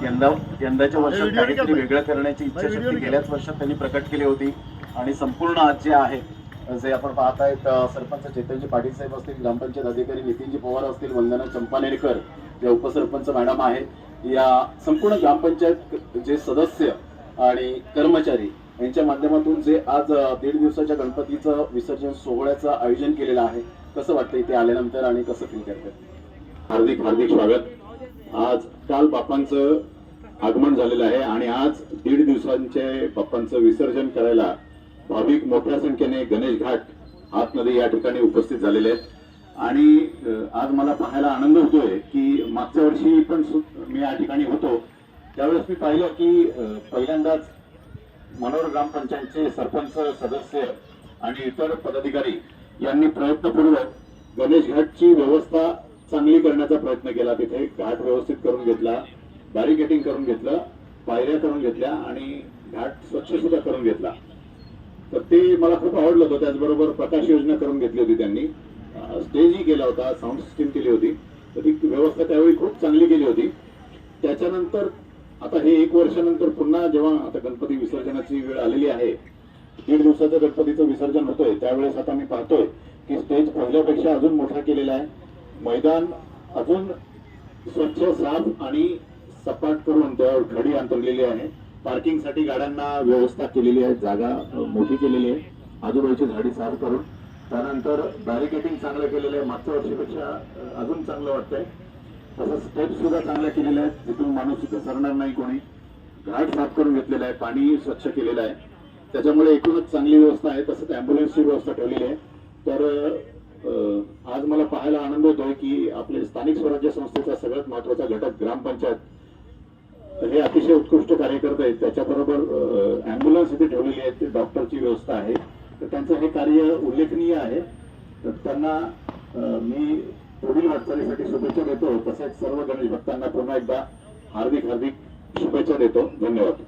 यंदाच्या वर्षात काहीतरी वेगळं करण्याची इच्छाशक्ती गेल्याच वर्षात त्यांनी प्रकट केली होती आणि संपूर्ण आज जे आहे जे आपण पाहत आहेत सरपंच चेतनजी पाटील साहेब असतील, ग्रामपंचायत अधिकारी नितीनजी पवार असतील, वंदना चंपानेरकर या उपसरपंच मॅडम आहेत, या संपूर्ण ग्रामपंचायत जे सदस्य आणि कर्मचारी यांच्या माध्यमातून जे आज 1.5 दिवसाच्या गणपतीचं विसर्जन सोहळ्याचं आयोजन केलेलं आहे, कसं वाटतं इथे आल्यानंतर आणि कसं फील करतात? हार्दिक हार्दिक स्वागत. आज काल बाप्पांचं आगमन झालेलं आहे आणि आज 1.5 दिवसांचे बाप्पांचं विसर्जन करायला भाविक मोठ्या संख्येने गणेश घाट हातमध्ये या ठिकाणी उपस्थित झालेले आहेत. आणि आज मला पाहायला आनंद होतोय की मागच्या वर्षी पण मी या ठिकाणी होतो त्यावेळेस मी पाहिलं की पहिल्यांदाच मनोर ग्रामपंचायतचे सरपंच सदस्य आणि इतर पदाधिकारी यांनी प्रयत्नपूर्वक गणेश घाटची व्यवस्था चांगली करण्याचा प्रयत्न केला. तिथे घाट व्यवस्थित करून घेतला, बॅरिकेडिंग करून घेतलं, पायऱ्या करून घेतल्या आणि घाट स्वच्छ सुद्धा करून घेतला. तर ते मला खूप आवडलं होतं. त्याचबरोबर प्रकाश योजना करून घेतली होती त्यांनी, स्टेजही केला होता, साऊंड सिस्टीम केली होती. तर ती व्यवस्था त्यावेळी खूप चांगली केली होती. त्याच्यानंतर आता हे 1 वर्षानंतर पुन्हा जेव्हा आता गणपती विसर्जनाची वेळ आलेली आहे, 1.5 दिवसाचं गणपतीचं विसर्जन होतोय, त्यावेळेस आता मी पाहतोय की स्टेज पहिल्यापेक्षा अजून मोठा केलेला आहे. मैदान अजून स्वच्छ, साफ आणि सपाट करून त्यावर खडी अंतरलेली आहे. पार्किंगसाठी गाड्यांना व्यवस्था केलेली आहे, जागा मोठी केलेली आहे, आजूबाजूची झाडी साफ करून. त्यानंतर बॅरिकेडिंग चांगलं केलेलं आहे, मागच्या वर्षीपेक्षा अजून चांगलं वाटतंय. तसंच स्टेप्स सुद्धा चांगल्या केलेल्या आहेत, जिथून माणूस घसरणार नाही कोणी. घाट साफ करून घेतलेला आहे, पाणी स्वच्छ केलेलं आहे. त्याच्यामुळे एकूणच चांगली व्यवस्था आहे. तसंच ॲम्ब्युलन्सची व्यवस्था ठेवलेली आहे. तर आज मला पाहायला आनंद होतोय की आपले स्थानिक स्वराज्य संस्थेचा सगळ्यात महत्वाचा घटक ग्रामपंचायत हे अतिशय उत्कृष्ट कार्य करत आहेत. त्याच्याबरोबर ॲम्ब्युलन्स इथे ठेवलेली आहे, डॉक्टरची व्यवस्था आहे. तर त्यांचं हे कार्य उल्लेखनीय आहे. तर त्यांना मी पुढील वाटचालीसाठी शुभेच्छा देतो. तसेच सर्व गणेश भक्तांना पुन्हा एकदा हार्दिक हार्दिक शुभेच्छा देतो. धन्यवाद.